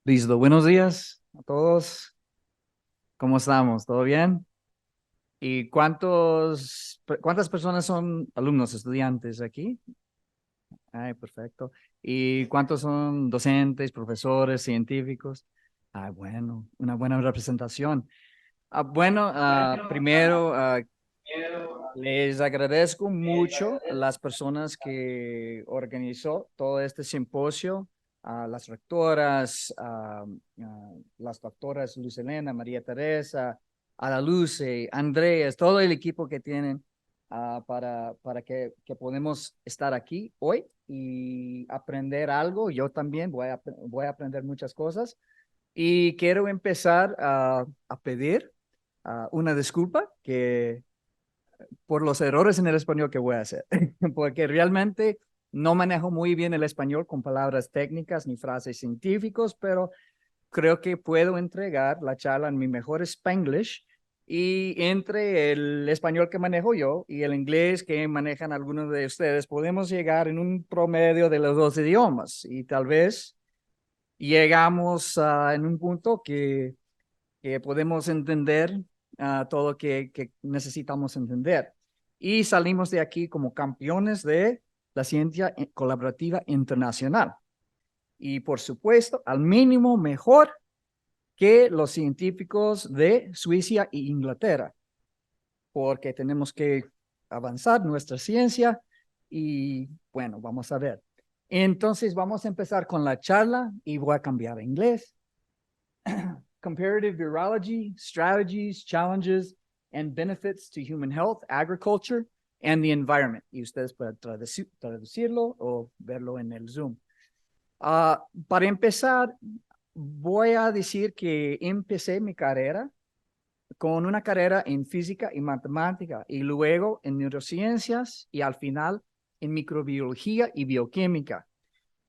Listo, buenos días a todos. ¿Cómo estamos? ¿Todo bien? ¿Y cuántas personas son alumnos, estudiantes aquí? Ay, perfecto. ¿Y cuántos son docentes, profesores, científicos? Ah, bueno, una buena representación. Primero, les agradezco mucho a las personas que organizó todo este simposio, a las rectoras, a las doctoras Luz Helena, María Teresa, Ada Luce, Andrés, todo el equipo que tienen para que podamos estar aquí hoy y aprender algo. Yo también voy a aprender muchas cosas y quiero empezar a pedir una disculpa por los errores en el español que voy a hacer, porque realmente no manejo muy bien el español con palabras técnicas ni frases científicos, pero creo que puedo entregar la charla en mi mejor Spanglish y entre el español que manejo yo y el inglés que manejan algunos de ustedes, podemos llegar en un promedio de los dos idiomas y tal vez llegamos en un punto que podemos entender todo que necesitamos entender. Y salimos de aquí como campeones de la ciencia colaborativa internacional. Y por supuesto, al mínimo mejor que los científicos de Suiza e Inglaterra, porque tenemos que avanzar nuestra ciencia y bueno, vamos a ver. Entonces vamos a empezar con la charla y voy a cambiar a inglés. Comparative virology, strategies, challenges, and benefits to human health, agriculture, and the environment. Y ustedes pueden traducirlo o verlo en el Zoom. Para empezar, voy a decir que empecé mi carrera con una carrera en física y matemática y luego en neurociencias y al final en microbiología y bioquímica.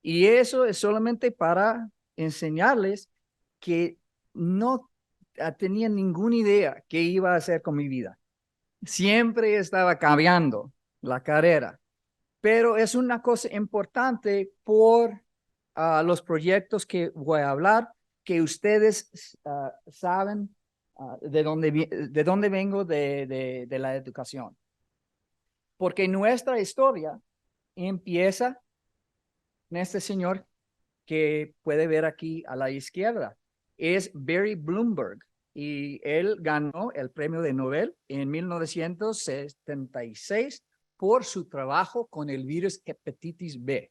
Y eso es solamente para enseñarles que no tenía ninguna idea qué iba a hacer con mi vida. Siempre estaba cambiando la carrera, pero es una cosa importante por los proyectos que voy a hablar, que ustedes saben de dónde vengo de la educación. Porque nuestra historia empieza en este señor que puede ver aquí a la izquierda. Es Barry Bloomberg y él ganó el premio de Nobel en 1976 por su trabajo con el virus hepatitis B.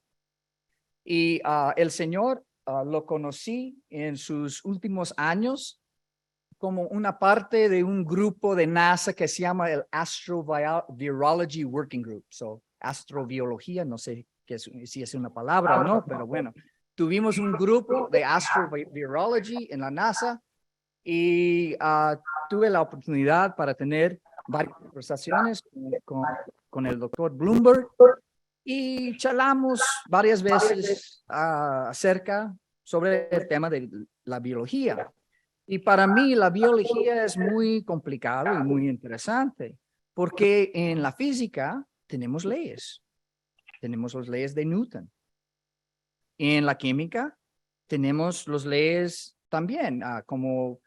Y el señor lo conocí en sus últimos años como una parte de un grupo de NASA que se llama el Astrovirology Working Group. So, astrobiología, no sé si es una palabra o no, pero bueno, tuvimos un grupo de astrovirology en la NASA y tuve la oportunidad para tener varias conversaciones con el doctor Bloomberg y charlamos varias veces acerca sobre el tema de la biología. Y para mí la biología es muy complicado y muy interesante, porque en la física tenemos las leyes de Newton. En la química tenemos las leyes también, como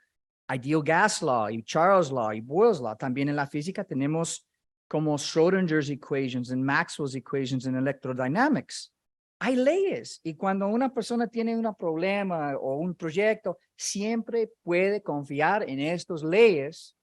Ideal Gas Law y Charles Law y Boyle's Law. También en la física tenemos como Schrödinger's equations and Maxwell's equations in electrodynamics. Hay leyes y cuando una persona tiene un problema o un proyecto, siempre puede confiar en estas leyes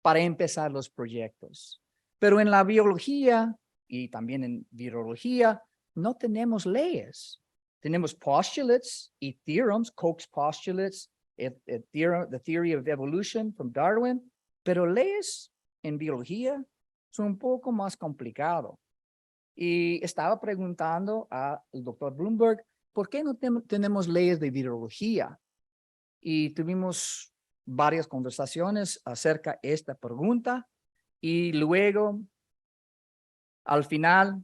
para empezar los proyectos. Pero en la biología y también en virología no tenemos leyes. Tenemos postulates y theorems, Koch's postulates, the theory of evolution from Darwin, pero leyes en biología son un poco más complicado. Y estaba preguntando al doctor Bloomberg, ¿por qué no tenemos leyes de virología? Y tuvimos varias conversaciones acerca de esta pregunta y luego, al final,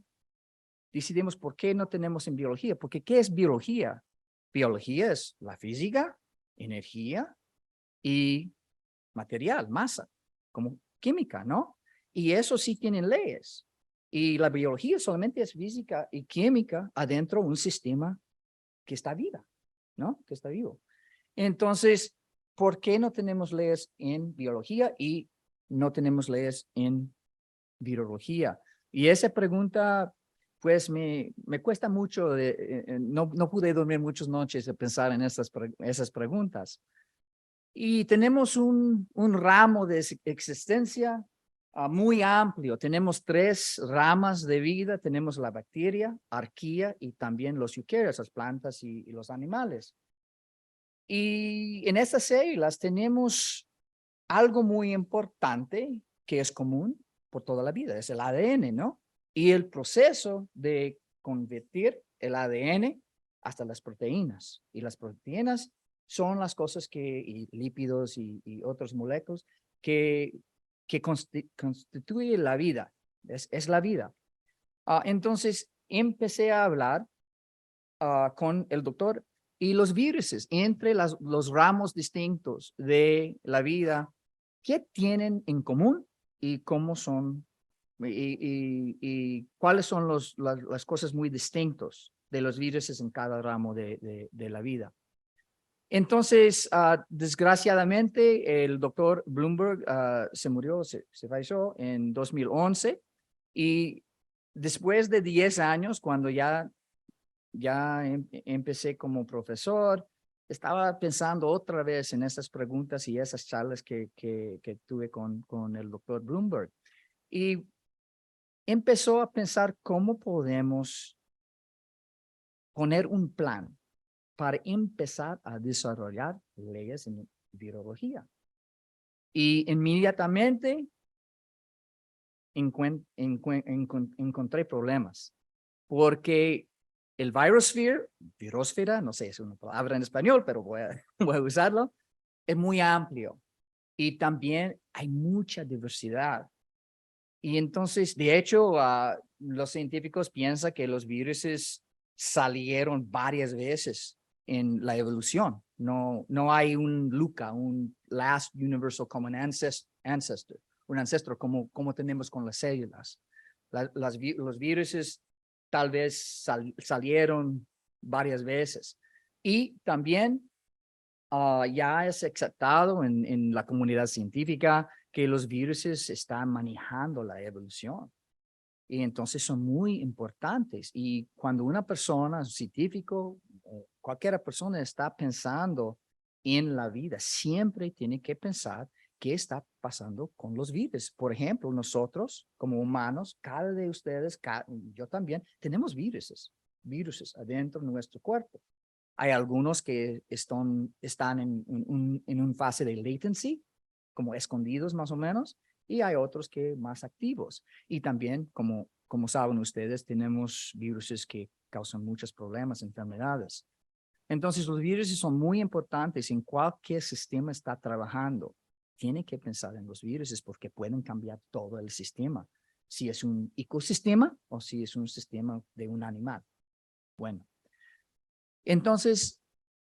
decidimos por qué no tenemos en biología. Porque ¿qué es biología? Biología es la física, energía y material, masa, como química, ¿no? Y eso sí tienen leyes. Y la biología solamente es física y química adentro de un sistema que está viva. ¿no? Que está vivo. Entonces, ¿por qué no tenemos leyes en biología y no tenemos leyes en virología? Y esa pregunta, pues me cuesta mucho, no pude dormir muchas noches de pensar en esas preguntas. Y tenemos un ramo de existencia muy amplio. Tenemos 3 ramas de vida. Tenemos la bacteria, arquea y también los eucarios, las plantas y los animales. Y en estas células tenemos algo muy importante que es común por toda la vida, es el ADN, ¿no? Y el proceso de convertir el ADN hasta las proteínas. Y las proteínas son las cosas y lípidos y otros moléculas que constituyen la vida, es la vida. Entonces, empecé a hablar con el doctor y los viruses entre los ramos distintos de la vida, ¿qué tienen en común y cómo son y cuáles son las cosas muy distintas de los viruses en cada ramo de la vida? Entonces, desgraciadamente, el doctor Bloomberg se murió, se falleció en 2011 y después de 10 años, cuando ya empecé como profesor, estaba pensando otra vez en esas preguntas y esas charlas que tuve con el doctor Bloomberg. Y empezó a pensar cómo podemos poner un plan para empezar a desarrollar leyes en virología. Y inmediatamente encontré problemas, porque el virosfera, no sé, es una palabra en español, pero voy a usarlo, es muy amplio y también hay mucha diversidad. Y entonces, de hecho, los científicos piensan que los viruses salieron varias veces en la evolución. No hay un LUCA, un Last Universal Common Ancestor, un ancestro como tenemos con las células. Los viruses tal vez salieron varias veces. Y también ya es aceptado en la comunidad científica que los viruses están manejando la evolución. Y entonces son muy importantes. Y cuando una persona, un científico, cualquier persona está pensando en la vida, siempre tiene que pensar qué está pasando con los virus. Por ejemplo, nosotros como humanos, cada de ustedes, yo también, tenemos viruses adentro de nuestro cuerpo. Hay algunos que están en una fase de latency, como escondidos más o menos, y hay otros que más activos. Y también, como saben ustedes, tenemos viruses que causan muchos problemas, enfermedades. Entonces, los virus son muy importantes en cualquier sistema está trabajando. Tiene que pensar en los virus porque pueden cambiar todo el sistema. Si es un ecosistema o si es un sistema de un animal. Bueno, entonces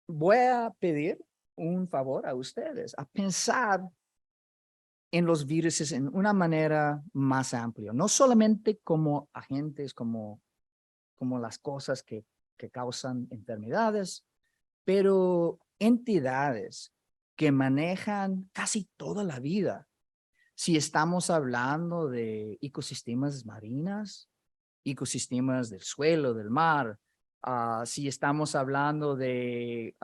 voy a pedir un favor a ustedes, a pensar en los virus en una manera más amplia, no solamente como agentes, como las cosas que causan enfermedades, pero entidades que manejan casi toda la vida. Si estamos hablando de ecosistemas marinas, ecosistemas del suelo, del mar, si estamos hablando de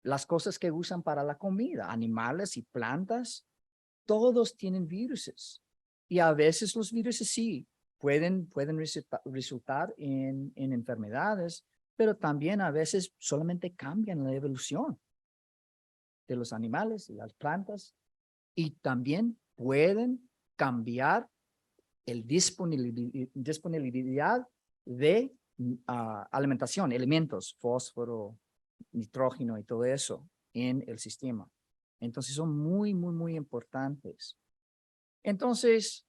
las cosas que usan para la comida, animales y plantas, todos tienen viruses. Y a veces los viruses sí pueden resultar en enfermedades, pero también a veces solamente cambian la evolución de los animales y las plantas y también pueden cambiar el disponibilidad de alimentación, elementos, fósforo, nitrógeno y todo eso en el sistema. Entonces son muy importantes. Entonces,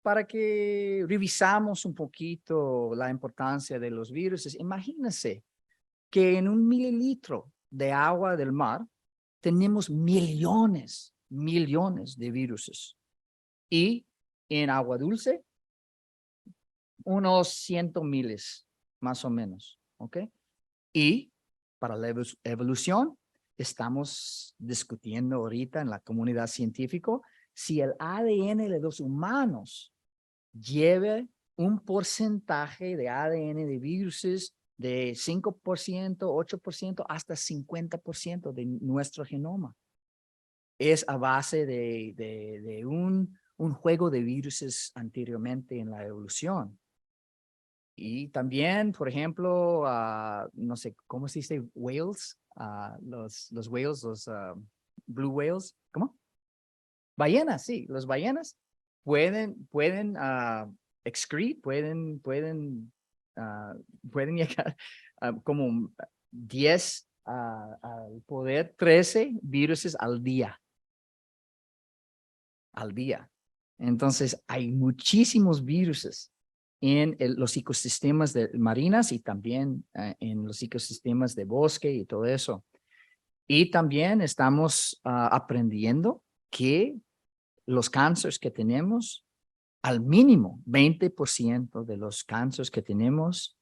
para que revisamos un poquito la importancia de los virus, imagínense que en 1 mililitro de agua del mar tenemos millones de virus. Y en agua dulce, unos 100 miles, más o menos, ¿ok? Y para la evolución, estamos discutiendo ahorita en la comunidad científica si el ADN de los humanos lleve un porcentaje de ADN de virus de 5%, 8%, hasta 50% de nuestro genoma. Es a base de un juego de virus anteriormente en la evolución. Y también, por ejemplo, no sé, ¿cómo se dice? Whales, los whales, los blue whales, ¿cómo? Ballenas, sí, los ballenas pueden excrete, pueden llegar como 10 al poder 13 viruses al día. Entonces, hay muchísimos viruses en los ecosistemas marinas y también en los ecosistemas de bosque y todo eso. Y también estamos aprendiendo que los cánceres que tenemos, al mínimo 20% de los cánceres que tenemos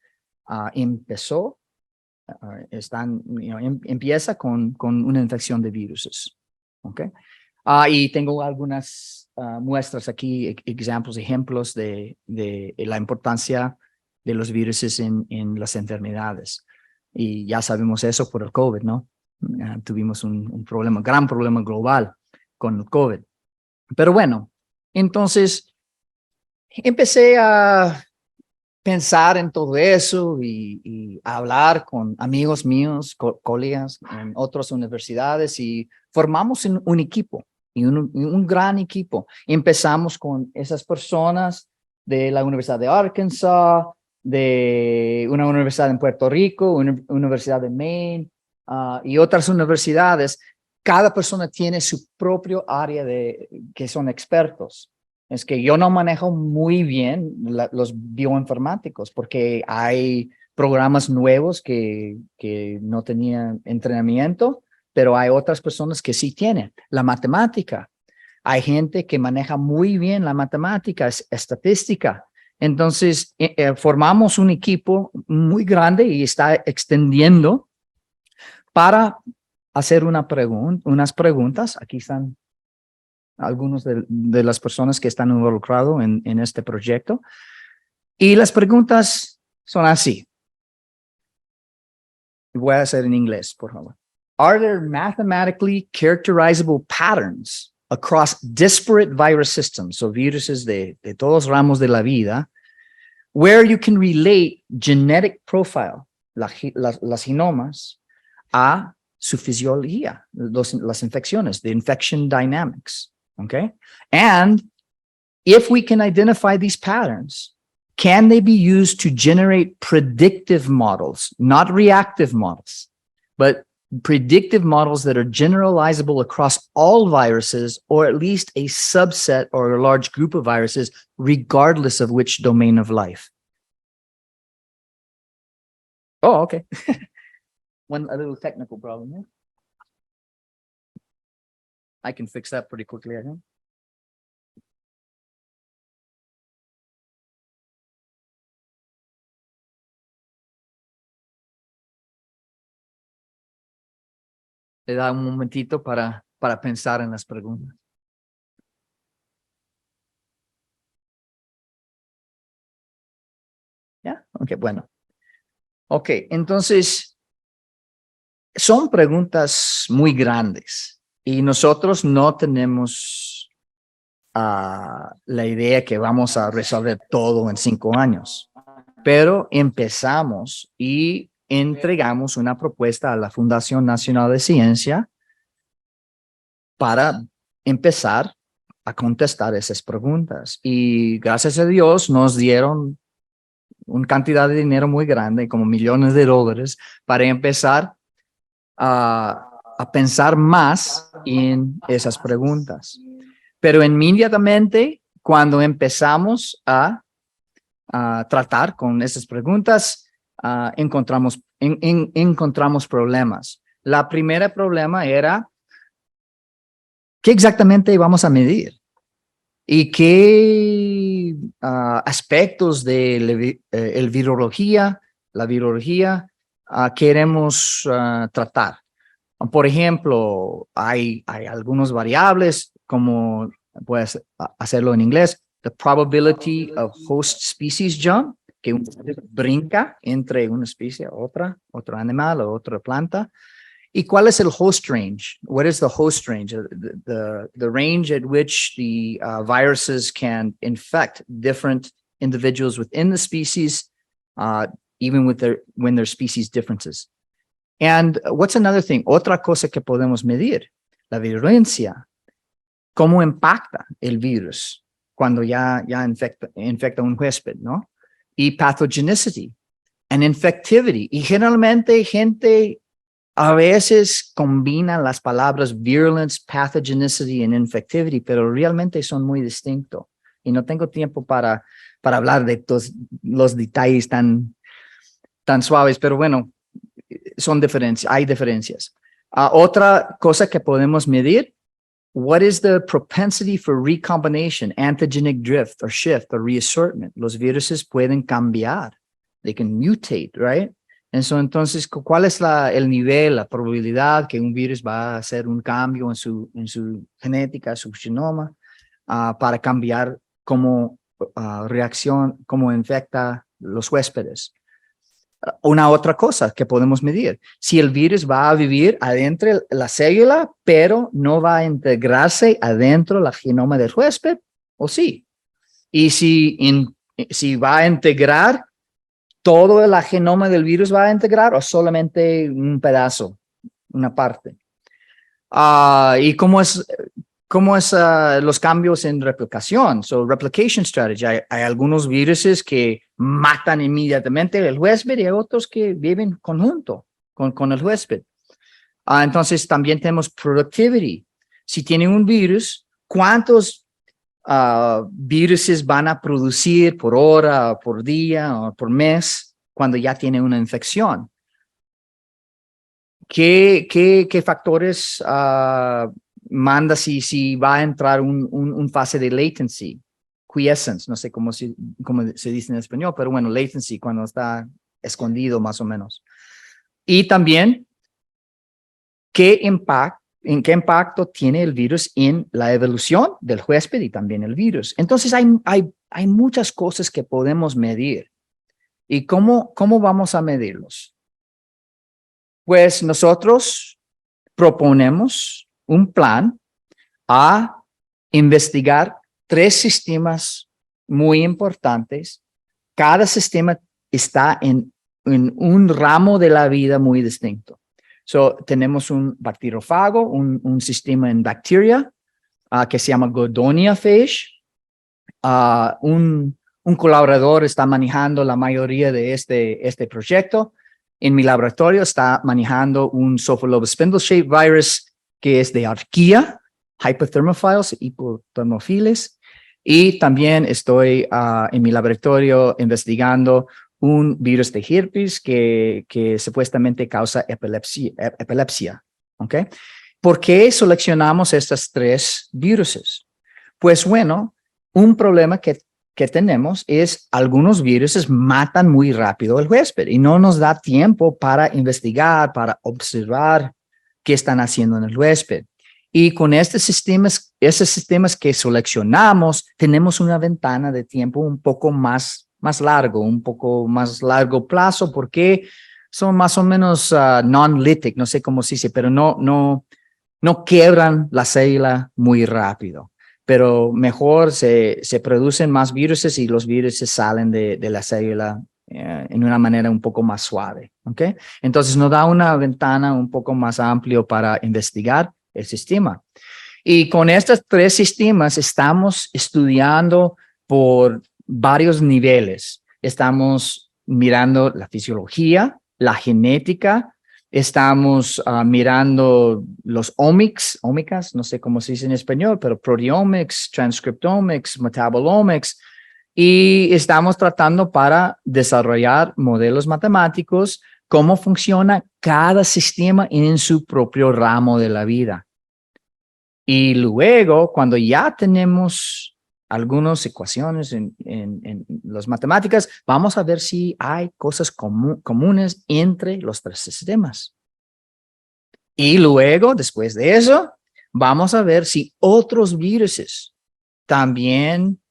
empieza con una infección de viruses. ¿Okay? Y tengo algunas muestras aquí, ejemplos de la importancia de los virus en las enfermedades. Y ya sabemos eso por el COVID, ¿no? Tuvimos un gran problema global con el COVID. Pero bueno, entonces empecé a pensar en todo eso y hablar con amigos míos, colegas en otras universidades y formamos un equipo, y un gran equipo. Empezamos con esas personas de la Universidad de Arkansas, de una universidad en Puerto Rico, una universidad de Maine y otras universidades. Cada persona tiene su propio área que son expertos. Es que yo no manejo muy bien los bioinformáticos porque hay programas nuevos que no tenían entrenamiento, pero hay otras personas que sí tienen. La matemática. Hay gente que maneja muy bien la matemática, estadística. Entonces, formamos un equipo muy grande y está extendiendo para hacer unas preguntas. Aquí están algunos de las personas que están involucrados en este proyecto. Y las preguntas son así. Voy a hacer en inglés, por favor. Are there mathematically characterizable patterns across disparate virus systems, so viruses de todos ramos de la vida, where you can relate genetic profile, las genomas, a su fisiología, las infecciones, the infection dynamics? Okay. And if we can identify these patterns, can they be used to generate predictive models, not reactive models, but predictive models that are generalizable across all viruses, or at least a subset or a large group of viruses, regardless of which domain of life? Oh, okay. A little technical problem here. I can fix that pretty quickly, I think. Le da un momentito para pensar en las preguntas. ¿Ya? Ok, bueno. Ok, entonces, son preguntas muy grandes y nosotros no tenemos la idea que vamos a resolver todo en 5 años, pero empezamos y entregamos una propuesta a la Fundación Nacional de Ciencia para empezar a contestar esas preguntas. Y gracias a Dios nos dieron una cantidad de dinero muy grande, como millones de dólares, para empezar a pensar más en esas preguntas. Pero inmediatamente, cuando empezamos a tratar con esas preguntas, encontramos problemas. La primera problema era, ¿qué exactamente vamos a medir? ¿Y qué aspectos de la virología queremos tratar. Por ejemplo, hay algunas variables, como puedes hacerlo en inglés, the probability of host species jump, que brinca entre una especie a otra, otro animal o otra planta. ¿Y cuál es el host range? What is the host range? The range at which the viruses can infect different individuals within the species, even when there's species differences. And what's another thing? Otra cosa que podemos medir, la virulencia. ¿Cómo impacta el virus cuando ya infecta un huésped, ¿no? Y pathogenicity and infectivity. Y generalmente gente a veces combina las palabras virulence, pathogenicity and infectivity, pero realmente son muy distintos. Y no tengo tiempo para hablar de todos los detalles tan suaves, pero bueno, hay diferencias. Otra cosa que podemos medir, what is the propensity for recombination, antigenic drift or shift or reassortment? Los viruses pueden cambiar. They can mutate, right? Entonces, ¿cuál es el nivel, la probabilidad que un virus va a hacer un cambio en su genética, su genoma, para cambiar cómo cómo infecta los huéspedes? Una otra cosa que podemos medir, si el virus va a vivir adentro de la célula, pero no va a integrarse adentro del genoma del huésped, o sí. Y si va a integrar, todo el genoma del virus va a integrar o solamente un pedazo, una parte. ¿Y cómo es los cambios en replicación? So, replication strategy. Hay algunos viruses que matan inmediatamente el huésped y hay otros que viven conjunto con el huésped. Entonces, también tenemos productivity. Si tiene un virus, ¿cuántos viruses van a producir por hora, por día o por mes cuando ya tiene una infección? ¿Qué factores manda si va a entrar un fase de latency? Quiescence, no sé cómo se dice en español, pero bueno, latency, cuando está escondido más o menos. Y también, ¿en qué impacto tiene el virus en la evolución del huésped y también el virus? Entonces, hay muchas cosas que podemos medir. ¿Y cómo vamos a medirlos? Pues nosotros proponemos un plan a investigar 3 sistemas muy importantes. Cada sistema está en un ramo de la vida muy distinto. So, tenemos un bacteriófago, un sistema en bacteria que se llama Godonia phage. Un colaborador está manejando la mayoría de este proyecto. En mi laboratorio está manejando un Pseudomonas spindle-shaped virus que es de arquía, hypothermophiles, hipothermophiles. Y también estoy en mi laboratorio investigando un virus de herpes que supuestamente causa epilepsia. ¿Okay? ¿Por qué seleccionamos estas 3 viruses? Pues bueno, un problema que tenemos es algunos virus matan muy rápido al huésped y no nos da tiempo para investigar, para observar qué están haciendo en el huésped. Y con esos sistemas que seleccionamos, tenemos una ventana de tiempo un poco más largo plazo, porque son más o menos non-lytic, no sé cómo se dice, pero no quiebran la célula muy rápido. Pero mejor se producen más virus y los virus salen de la célula en una manera un poco más suave. ¿Okay? Entonces nos da una ventana un poco más amplia para investigar el sistema. Y con estos 3 sistemas estamos estudiando por varios niveles. Estamos mirando la fisiología, la genética. Estamos mirando los ómicas, no sé cómo se dice en español, pero proteomics, transcriptomics, metabolomics, y estamos tratando para desarrollar modelos matemáticos, cómo funciona cada sistema en su propio ramo de la vida. Y luego, cuando ya tenemos algunas ecuaciones en las matemáticas, vamos a ver si hay cosas comunes entre los tres sistemas. Y luego, después de eso, vamos a ver si otros virus también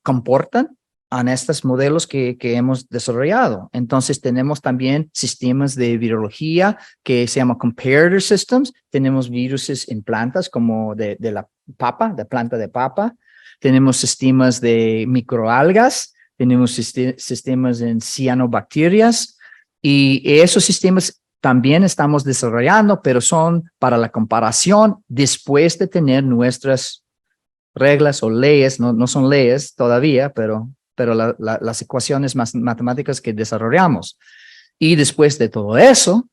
comportan en estos modelos que hemos desarrollado. Entonces tenemos también sistemas de virología que se llama comparator systems. Tenemos virus en plantas como de la papa, de planta de papa. Tenemos sistemas de microalgas. Tenemos sistemas en cianobacterias. Y esos sistemas también estamos desarrollando, pero son para la comparación después de tener nuestras reglas o leyes, no son leyes todavía, pero las ecuaciones matemáticas que desarrollamos. Y después de todo eso,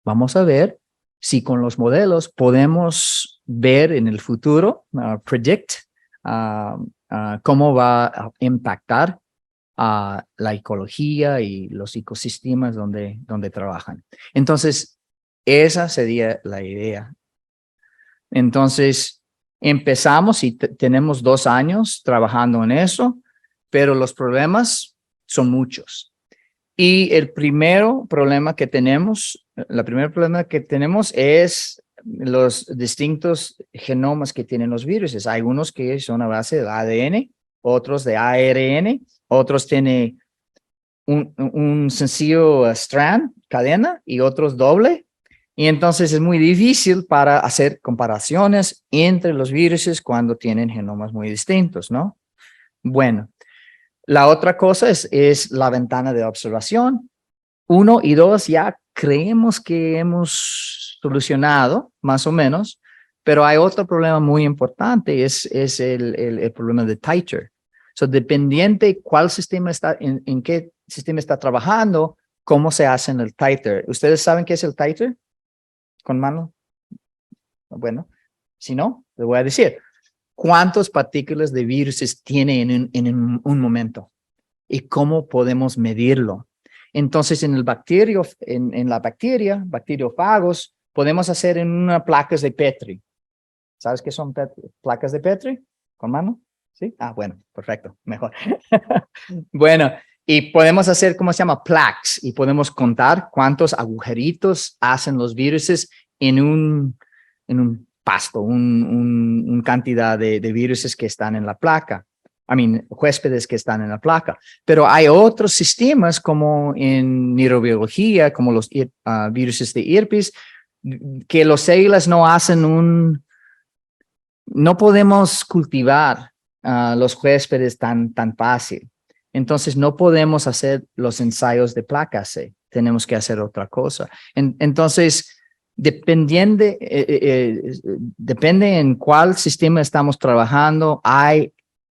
vamos a ver si con los modelos podemos ver en el futuro, predict, cómo va a impactar a la ecología y los ecosistemas donde trabajan. Entonces, esa sería la idea. Entonces, empezamos y tenemos 2 años trabajando en eso, pero los problemas son muchos. Y el primer problema que tenemos es los distintos genomas que tienen los virus. Hay unos que son a base de ADN, otros de ARN, otros tienen un sencillo strand, cadena, y otros doble. Y entonces es muy difícil para hacer comparaciones entre los virus cuando tienen genomas muy distintos, ¿no? Bueno, la otra cosa es la ventana de observación. 1 y 2 ya creemos que hemos solucionado, más o menos, pero hay otro problema muy importante, es el problema de titer. So, dependiente cuál sistema está, en qué sistema está trabajando, cómo se hace en el titer. ¿Ustedes saben qué es el titer? ¿Con mano? Bueno, si no, les voy a decir. ¿Cuántas partículas de virus tiene en un momento? ¿Y cómo podemos medirlo? Entonces, en la bacteria, bacteriófagos, podemos hacer en unas placas de Petri. ¿Sabes qué son placas de Petri? ¿Con mano? ¿Sí? Ah, bueno, perfecto, mejor. Bueno, y podemos hacer, ¿cómo se llama? Plaques, y podemos contar cuántos agujeritos hacen los virus en un pasto, una cantidad de virus que están en la placa. Huéspedes que están en la placa. Pero hay otros sistemas como en neurobiología, como los virus de herpes, que las células no hacen no podemos cultivar los huéspedes tan fácil. Entonces no podemos hacer los ensayos de placas C. Tenemos que hacer otra cosa. Entonces, depende en cuál sistema estamos trabajando, hay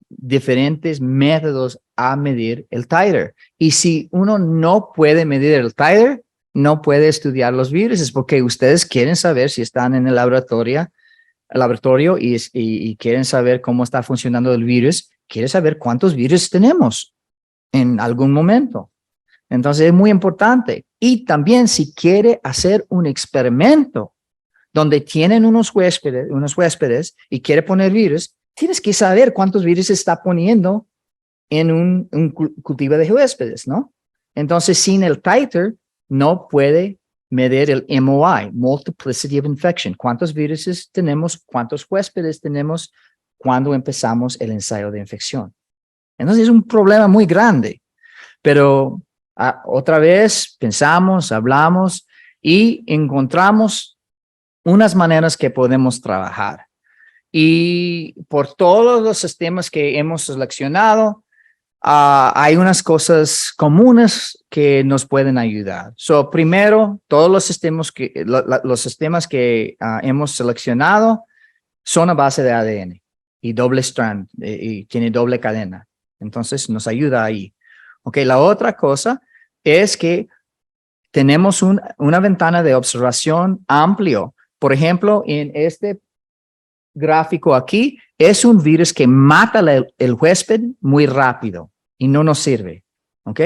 diferentes métodos a medir el titer. Y si uno no puede medir el titer, no puede estudiar los virus, porque ustedes quieren saber si están en el laboratorio y quieren saber cómo está funcionando el virus, quieren saber cuántos virus tenemos en algún momento. Entonces es muy importante. Y también si quiere hacer un experimento donde tienen unos huéspedes y quiere poner virus, tienes que saber cuántos virus está poniendo en un cultivo de huéspedes, ¿no? Entonces, sin el titer, no puede medir el MOI, Multiplicity of Infection. ¿Cuántos virus tenemos? ¿Cuántos huéspedes tenemos cuando empezamos el ensayo de infección? Entonces, es un problema muy grande. Pero otra vez pensamos, hablamos y encontramos unas maneras que podemos trabajar. Y por todos los sistemas que hemos seleccionado, hay unas cosas comunes que nos pueden ayudar. Primero, todos los sistemas que hemos seleccionado son a base de ADN y doble strand y tiene doble cadena. Entonces, nos ayuda ahí. Ok, la otra cosa es que tenemos una ventana de observación amplio. Por ejemplo, en este gráfico aquí, es un virus que mata el huésped muy rápido y no nos sirve. ¿Ok?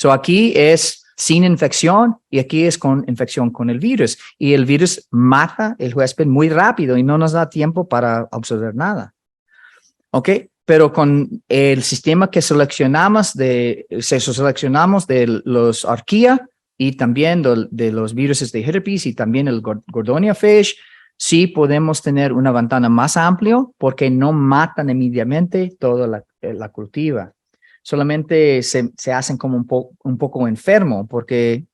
Aquí es sin infección y aquí es con infección con el virus. Y el virus mata el huésped muy rápido y no nos da tiempo para observar nada. ¿Ok? pero con el sistema que seleccionamos de los arquea y también de los virus de herpes y también el Gordonia fish, sí podemos tener una ventana más amplia porque no matan inmediatamente toda la cultiva. Solamente se hacen como un poco enfermo porque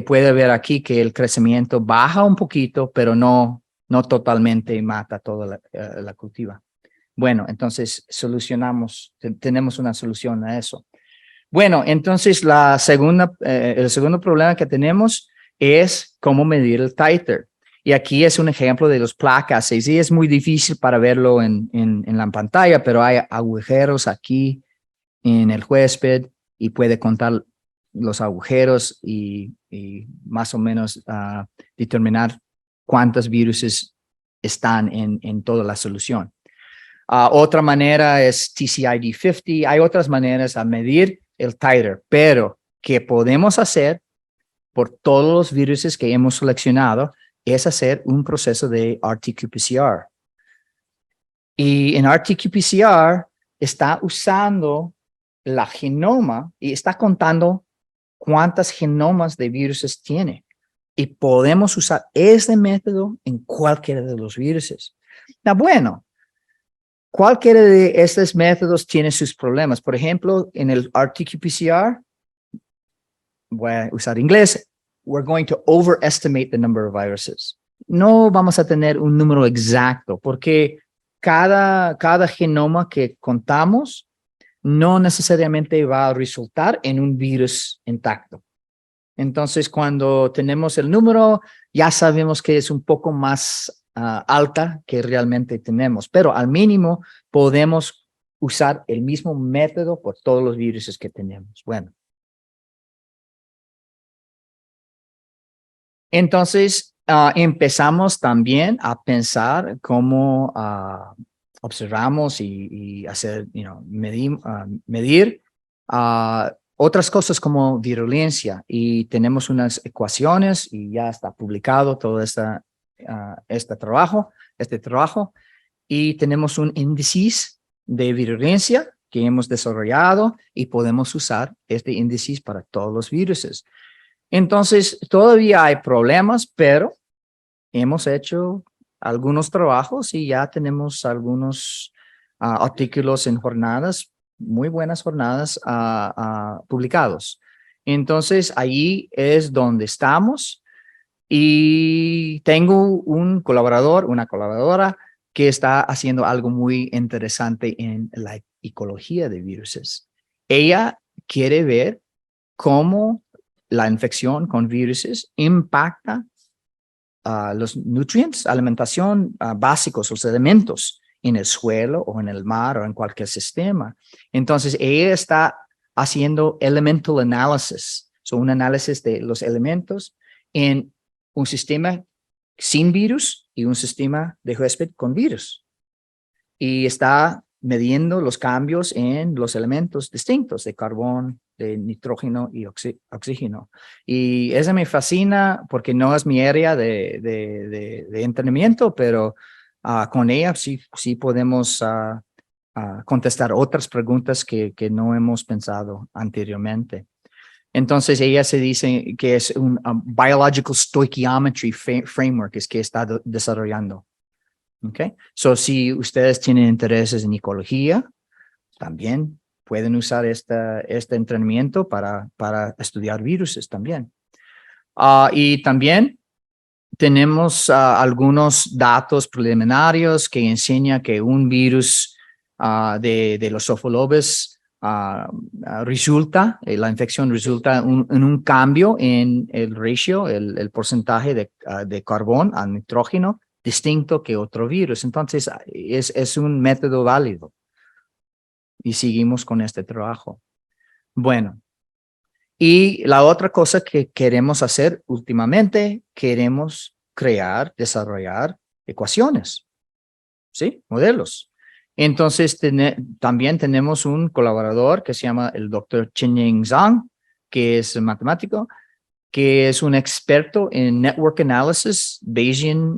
puede ver aquí que el crecimiento baja un poquito, pero no totalmente mata toda la cultiva. Bueno, entonces tenemos una solución a eso. Bueno, entonces el segundo problema que tenemos es cómo medir el titer. Y aquí es un ejemplo de los placas. Y sí, es muy difícil para verlo en la pantalla, pero hay agujeros aquí en el huésped y puede contar los agujeros y más o menos determinar cuántos virus están en toda la solución. Otra manera es TCID 50. Hay otras maneras a medir el titer, pero que podemos hacer por todos los virus que hemos seleccionado es hacer un proceso de RT-qPCR. Y en RT-qPCR está usando la genoma y está contando cuántas genomas de virus tiene. Y podemos usar este método en cualquiera de los virus. Bueno, cualquiera de estos métodos tiene sus problemas. Por ejemplo, en el RT-qPCR, voy a usar inglés, we're going to overestimate the number of viruses. No vamos a tener un número exacto porque cada genoma que contamos no necesariamente va a resultar en un virus intacto. Entonces, cuando tenemos el número, ya sabemos que es un poco más alta que realmente tenemos, pero al mínimo podemos usar el mismo método por todos los virus que tenemos. Bueno. Entonces, empezamos también a pensar cómo observamos y hacer, medir otras cosas como virulencia. Y tenemos unas ecuaciones y ya está publicado todo este trabajo. Y tenemos un índice de virulencia que hemos desarrollado y podemos usar este índice para todos los virus. Entonces, todavía hay problemas, pero hemos hecho algunos trabajos y ya tenemos algunos artículos en jornadas, muy buenas jornadas publicados. Entonces, allí es donde estamos y tengo un colaborador, una colaboradora que está haciendo algo muy interesante en la ecología de virus. Ella quiere ver cómo la infección con virus impacta los nutrientes, alimentación básicos, los elementos en el suelo o en el mar o en cualquier sistema. Entonces, ella está haciendo elemental analysis, un análisis de los elementos en un sistema sin virus y un sistema de huésped con virus. Y está midiendo los cambios en los elementos distintos de carbón, de nitrógeno y oxígeno. Y eso me fascina porque no es mi área de entrenamiento, pero con ella sí podemos contestar otras preguntas que no hemos pensado anteriormente. Entonces ella se dice que es un biological stoichiometry framework es que está desarrollando. Okay. So, si ustedes tienen intereses en ecología, también pueden usar este entrenamiento para estudiar virus también. Y también tenemos algunos datos preliminarios que enseñan que un virus de los sofulobes la infección resulta en un cambio en el ratio, el porcentaje de carbón a nitrógeno distinto que otro virus. Entonces, es un método válido. Y seguimos con este trabajo. Bueno, y la otra cosa que queremos hacer últimamente, queremos desarrollar ecuaciones, ¿sí? Modelos. Entonces, también tenemos un colaborador que se llama el Dr. Chen Zhang, que es matemático, que es un experto en network analysis, Bayesian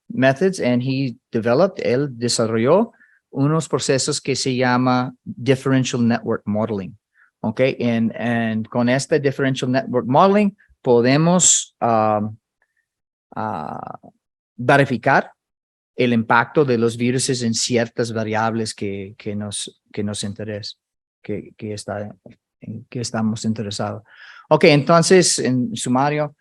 methods, and él desarrolló unos procesos que se llama Differential Network Modeling. ¿Ok? Con este Differential Network Modeling podemos verificar el impacto de los virus en ciertas variables que nos interesa, que estamos interesados. Ok, entonces, en sumario,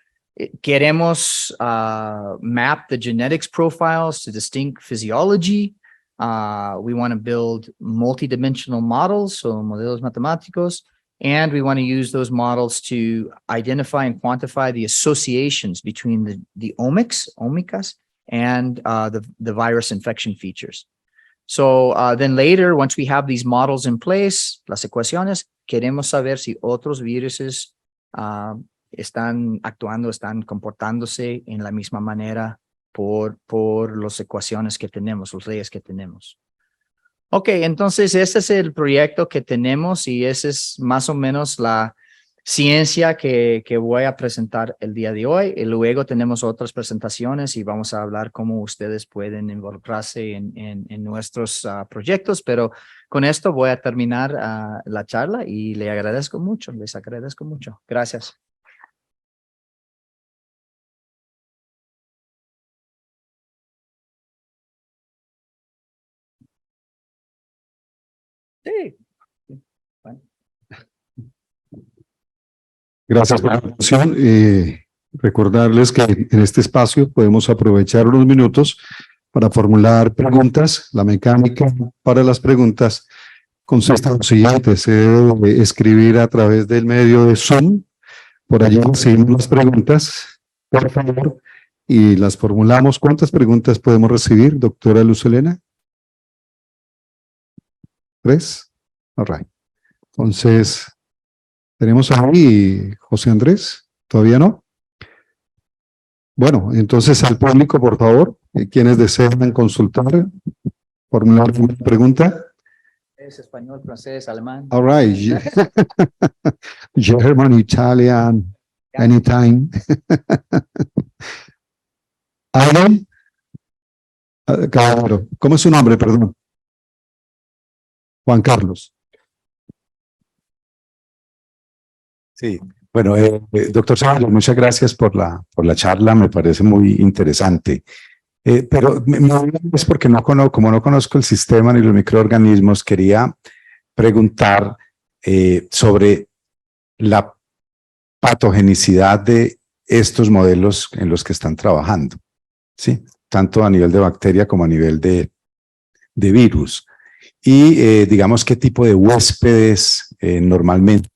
queremos map the genetics profiles to distinct physiology. We want to build multidimensional models, so modelos matemáticos, and we want to use those models to identify and quantify the associations between the omics, and the virus infection features. So then later, once we have these models in place, las ecuaciones, queremos saber si otros viruses están actuando, están comportándose en la misma manera por las ecuaciones que tenemos, las leyes que tenemos. Ok, entonces este es el proyecto que tenemos y esa es más o menos la ciencia que voy a presentar el día de hoy. Y luego tenemos otras presentaciones y vamos a hablar cómo ustedes pueden involucrarse en nuestros proyectos, pero con esto voy a terminar la charla y les agradezco mucho. Gracias. Sí. Bueno. Gracias por la presentación. Recordarles que en este espacio podemos aprovechar unos minutos para formular preguntas. La mecánica para las preguntas consiste en lo siguiente: se debe escribir a través del medio de Zoom. Por allí recibimos las preguntas, por favor, y las formulamos. ¿Cuántas preguntas podemos recibir, doctora Luz Helena? 3. All right. Entonces, tenemos ahí José Andrés. ¿Todavía no? Bueno, entonces al público, por favor, quienes desean consultar, formular una pregunta. Es español, francés, alemán. All right. German, Italian, anytime. ¿Alguien? Caballero. ¿Cómo es su nombre, perdón? Juan Carlos. Sí, bueno, doctor Zavallo, muchas gracias por la charla, me parece muy interesante. Pero es porque como no conozco el sistema ni los microorganismos, quería preguntar sobre la patogenicidad de estos modelos en los que están trabajando, ¿sí? Tanto a nivel de bacteria como a nivel de virus. Y digamos, ¿qué tipo de huéspedes normalmente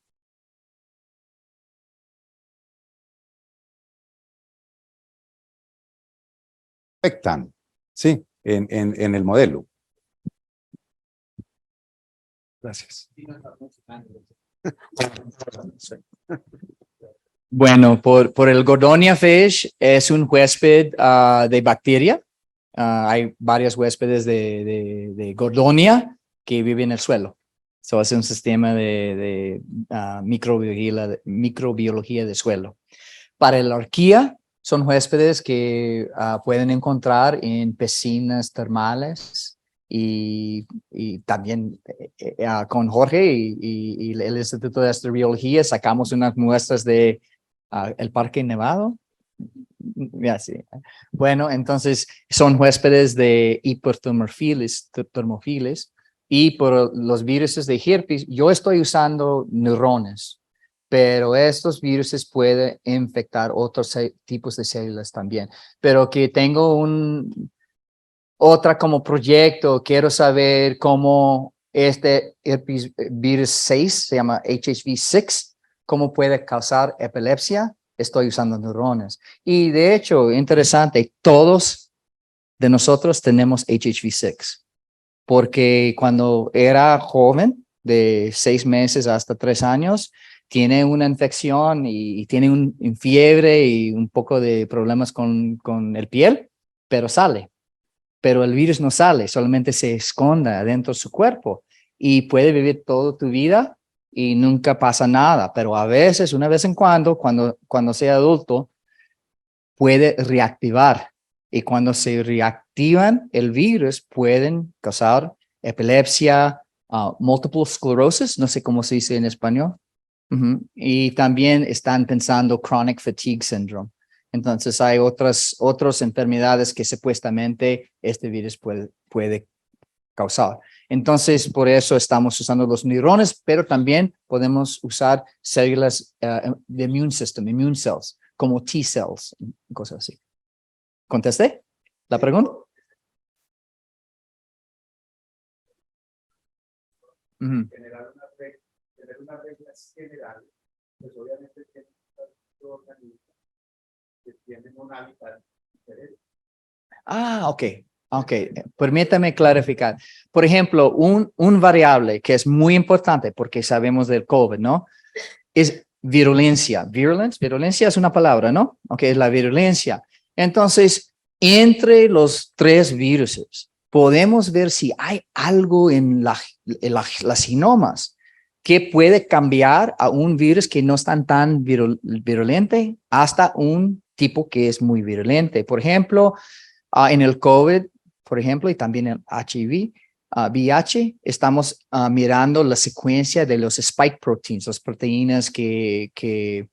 afectan, sí, en el modelo? Gracias. Bueno, por el Gordonia fish es un huésped de bacteria. Hay varios huéspedes de Gordonia que viven en el suelo. So, es un sistema de microbiología de suelo. Para el orquídea son huéspedes que pueden encontrar en piscinas termales y también con Jorge y el Instituto de Astrobiología sacamos unas muestras de el Parque Nevado. Ya, sí. Bueno, entonces son huéspedes de hipertermofiles y por los virus de herpes, yo estoy usando neurones, pero estos virus pueden infectar otros tipos de células también. Pero que tengo otra como proyecto, quiero saber cómo este herpes virus 6, se llama HHV6, cómo puede causar epilepsia. Estoy usando neurones. Y de hecho, interesante, todos de nosotros tenemos HHV6, porque cuando era joven, de 6 meses hasta 3 años, tiene una infección y tiene un fiebre y un poco de problemas con el piel, pero sale. Pero el virus no sale, solamente se esconde adentro de su cuerpo y puede vivir toda tu vida y nunca pasa nada, pero a veces, una vez en cuando sea adulto, puede reactivar. Y cuando se reactivan, el virus pueden causar epilepsia, multiple sclerosis, no sé cómo se dice en español. Y también están pensando chronic fatigue syndrome. Entonces hay otras enfermedades que supuestamente este virus puede causar. Entonces, por eso estamos usando los neurones, pero también podemos usar células de immune system, immune cells, como T cells, cosas así. ¿Contesté la pregunta? Tener unas reglas generales, pues obviamente tienen organismos que tienen un hábitat diferente. Ok. Permítame clarificar. Por ejemplo, un variable que es muy importante porque sabemos del COVID, ¿no? Es virulencia. Virulencia es una palabra, ¿no? Ok, es la virulencia. Entonces, entre los tres virus, podemos ver si hay algo en las genomas que puede cambiar a un virus que no es tan virulente hasta un tipo que es muy virulente. Por ejemplo, en el COVID, por ejemplo, y también el HIV, VIH, estamos mirando la secuencia de los spike proteins, las proteínas que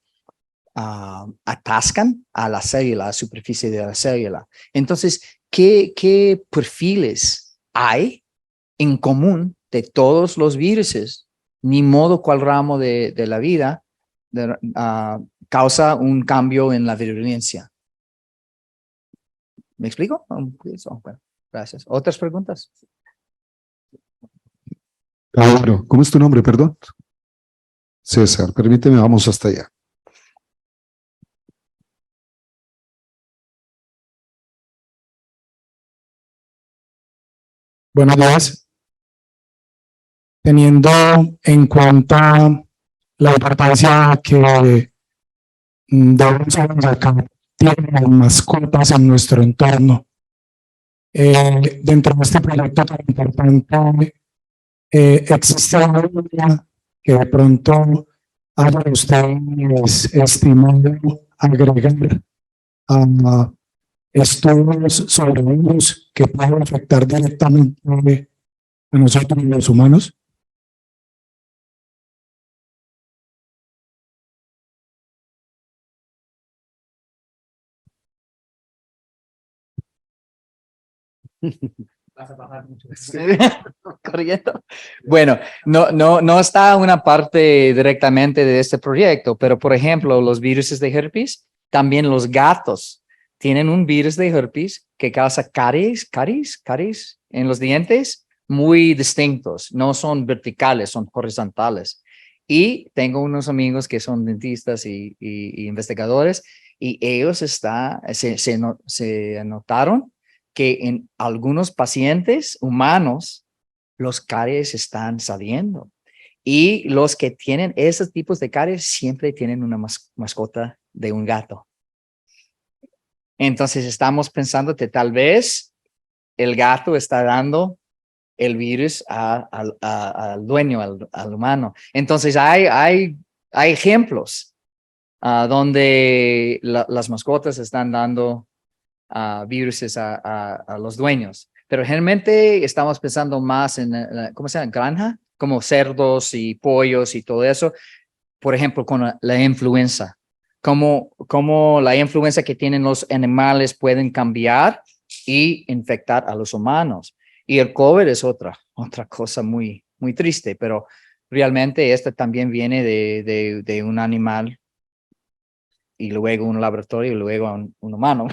atascan a la célula, a la superficie de la célula. Entonces, ¿qué perfiles hay en común de todos los viruses? Ni modo cuál ramo de la vida causa un cambio en la virulencia. ¿Me explico? Bueno, gracias. ¿Otras preguntas? Claro. ¿Cómo es tu nombre, perdón? César, permíteme, vamos hasta allá. Buenos días. Teniendo en cuenta la importancia que debemos sacar tienen las mascotas en nuestro entorno, dentro de este proyecto tan importante, existe una que de pronto haya ustedes estimado agregar a estudios sobre virus que pueden afectar directamente a nosotros los humanos. Vas a bajar mucho. Corriendo. Bueno, no está una parte directamente de este proyecto, pero por ejemplo, los virus de herpes, también los gatos tienen un virus de herpes que causa caries en los dientes muy distintos, no son verticales, son horizontales. Y tengo unos amigos que son dentistas y investigadores y ellos se anotaron que en algunos pacientes humanos los caries están saliendo y los que tienen esos tipos de caries siempre tienen una mascota de un gato. Entonces estamos pensando que tal vez el gato está dando el virus al dueño, al humano. Entonces hay ejemplos donde las mascotas están dando virus a los dueños. Pero generalmente estamos pensando más en, ¿cómo se llama? Granja, como cerdos y pollos y todo eso. Por ejemplo, con la influenza. Cómo la influenza que tienen los animales pueden cambiar y infectar a los humanos. Y el COVID es otra cosa muy triste, pero realmente esta también viene de un animal y luego un laboratorio y luego un humano.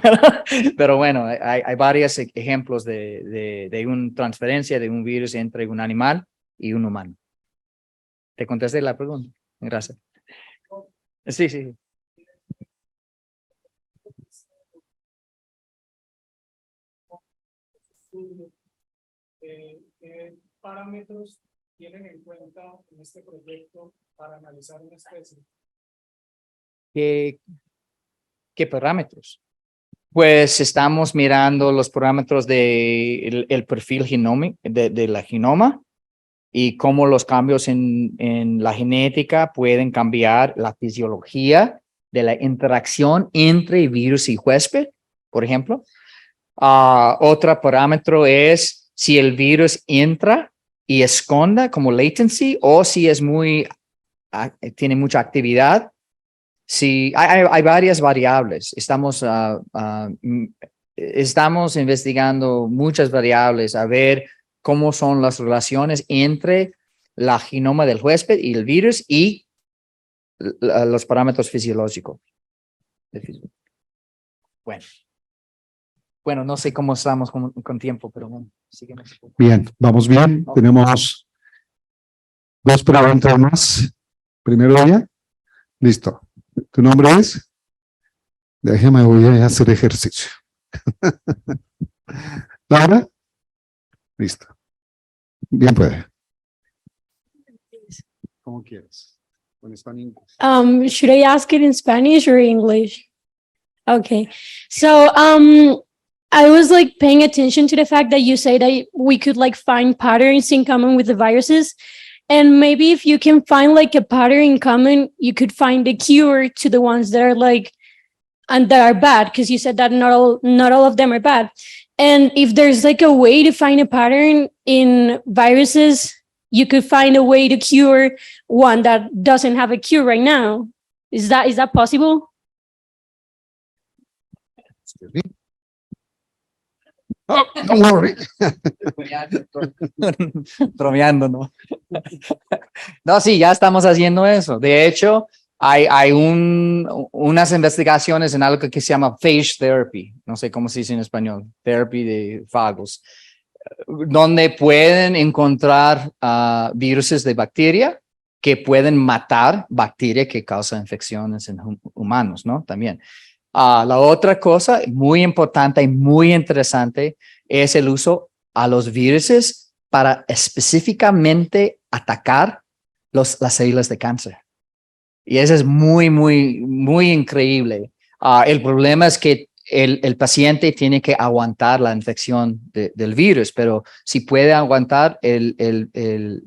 Pero bueno, hay varios ejemplos de una transferencia de un virus entre un animal y un humano. ¿Te contesté la pregunta? Gracias. Sí. ¿Qué parámetros tienen en cuenta en este proyecto para analizar una especie? ¿Qué parámetros? Pues estamos mirando los parámetros del el perfil genómico de la genoma y cómo los cambios en la genética pueden cambiar la fisiología de la interacción entre virus y huésped, por ejemplo. Otro parámetro es si el virus entra y esconda como latency o si es tiene mucha actividad. Sí, hay varias variables. Estamos investigando muchas variables a ver cómo son las relaciones entre la genoma del huésped y el virus y los parámetros fisiológicos. Bueno, no sé cómo estamos con tiempo, pero bueno, síguenos. Bien, vamos bien. Tenemos 2 preguntas más. Primero ya. Listo. ¿Tu nombre es? Déjeme, voy a hacer ejercicio. ¿Laura? Listo. Bien puede. Como quieras. Con español. Should I ask it in Spanish or English? Okay. So, I was like paying attention to the fact that you say that we could like find patterns in common with the viruses. And maybe if you can find like a pattern in common, you could find a cure to the ones that are like, and that are bad, because you said that not all of them are bad. And if there's like a way to find a pattern in viruses, you could find a way to cure one that doesn't have a cure right now. Is that possible? Oh, don't worry. Bromeando, ¿no? No, sí, ya estamos haciendo eso. De hecho, hay unas investigaciones en algo que se llama phage therapy. No sé cómo se dice en español. Therapy de fagos. Donde pueden encontrar virus de bacteria que pueden matar bacterias que causan infecciones en humanos, ¿no? También. La otra cosa muy importante y muy interesante es el uso a los virus para específicamente atacar las células de cáncer. Y eso es muy, muy, muy increíble. El problema es que el paciente tiene que aguantar la infección del virus, pero si puede aguantar en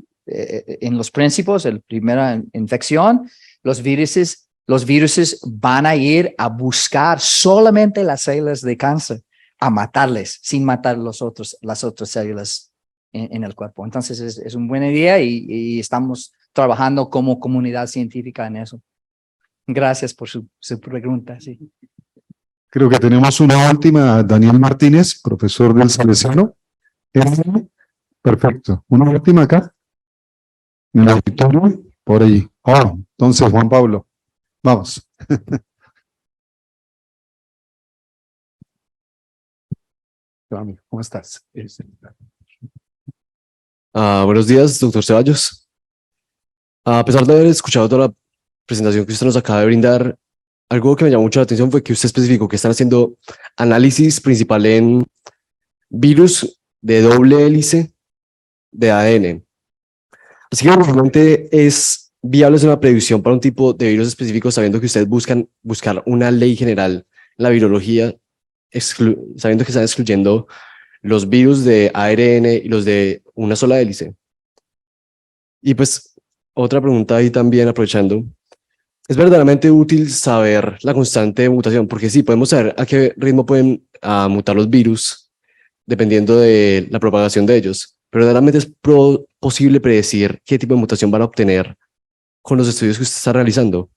los principios, la primera infección, los virus van a ir a buscar solamente las células de cáncer, a matarles, sin matar las otras células en el cuerpo. Entonces es una buena idea y estamos trabajando como comunidad científica en eso. Gracias por su pregunta. Sí. Creo que tenemos una última, Daniel Martínez, profesor del Salesiano. Perfecto. Una última acá. En el auditorio, por allí. Entonces, Juan Pablo, vamos. ¿Cómo estás? Buenos días, doctor Ceballos. A pesar de haber escuchado toda la presentación que usted nos acaba de brindar, algo que me llamó mucho la atención fue que usted especificó que están haciendo análisis principal en virus de doble hélice de ADN. Así que realmente es viable hacer una predicción para un tipo de virus específico, sabiendo que ustedes buscan buscar una ley general en la virología, sabiendo que están excluyendo los virus de ARN y los de una sola hélice. Y pues otra pregunta ahí también, aprovechando, ¿es verdaderamente útil saber la constante de mutación? Porque sí, podemos saber a qué ritmo pueden mutar los virus dependiendo de la propagación de ellos, pero verdaderamente es posible predecir qué tipo de mutación van a obtener con los estudios que usted está realizando.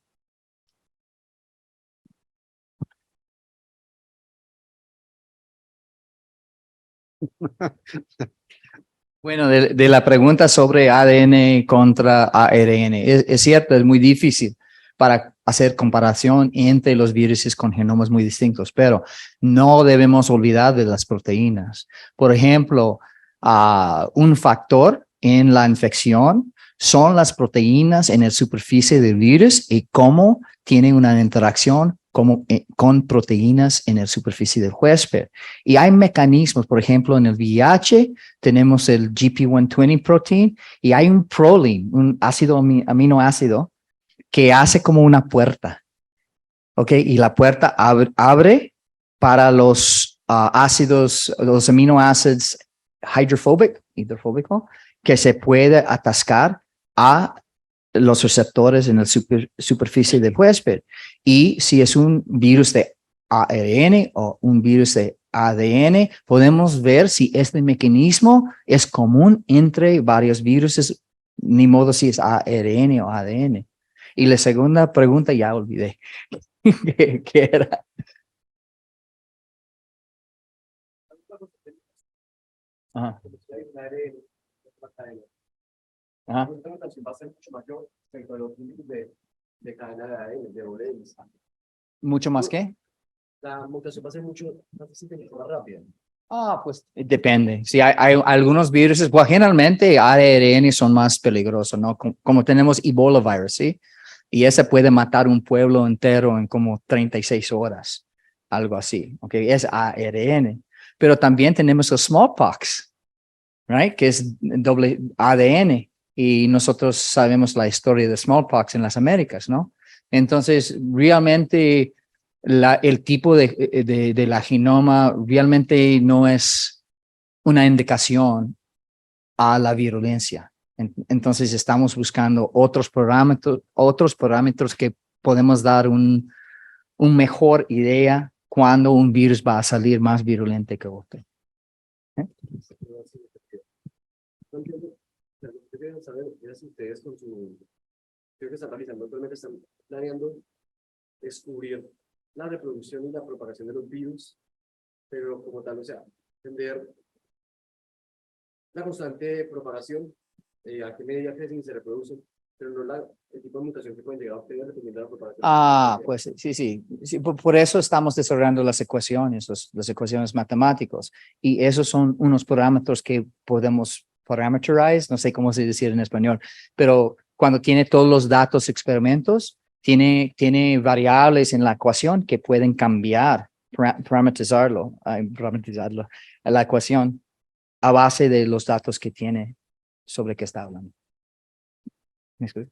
Bueno, de la pregunta sobre ADN contra ARN, es cierto, es muy difícil para hacer comparación entre los virus con genomas muy distintos, pero no debemos olvidar de las proteínas. Por ejemplo, un factor en la infección son las proteínas en la superficie del virus y cómo tienen una interacción con proteínas en la superficie del huésped. Y hay mecanismos, por ejemplo, en el VIH tenemos el GP120 protein y hay un proline, un aminoácido que hace como una puerta, ¿ok? Y la puerta abre para los ácidos, los aminoácidos hidrofóbico, que se puede atascar a los receptores en la superficie del huésped. Y si es un virus de ARN o un virus de ADN, podemos ver si este mecanismo es común entre varios virus, ni modo si es ARN o ADN. Y la segunda pregunta ya olvidé. ¿Qué era? Ajá. Ajá. La mutación va a ser mucho mayor respecto a los virus de cadena de ADN, de doble hélice. ¿Mucho más qué? La mutación va a ser mucho más difícil y más rápida. Pues depende. Sí, hay algunos virus, pues generalmente ARN son más peligrosos, ¿no? Como tenemos Ebola virus, ¿sí? Y ese puede matar un pueblo entero en como 36 horas, algo así, ¿ok? Es ARN. Pero también tenemos el smallpox, right? Que es doble ADN. Y nosotros sabemos la historia de smallpox en las Américas, ¿no? Entonces, realmente el tipo de la genoma realmente no es una indicación a la virulencia. Entonces, estamos buscando otros parámetros que podemos dar un mejor idea cuando un virus va a salir más virulento que otro. Quiero saber si ustedes con su, creo que están realizando, actualmente están planeando descubrir la reproducción y la propagación de los virus, pero como tal, o sea, entender la constante propagación, a qué medida crecen y se reproducen, pero no el tipo de mutación que pueden llegar a obtener dependiendo de la propagación. Pues sí. Por eso estamos desarrollando las ecuaciones, las ecuaciones matemáticas, y esos son unos parámetros que podemos parameterize, no sé cómo se dice en español, pero cuando tiene todos los datos experimentos, tiene variables en la ecuación que pueden cambiar, parametrizarlo, la ecuación a base de los datos que tiene sobre qué está hablando. ¿Me explico?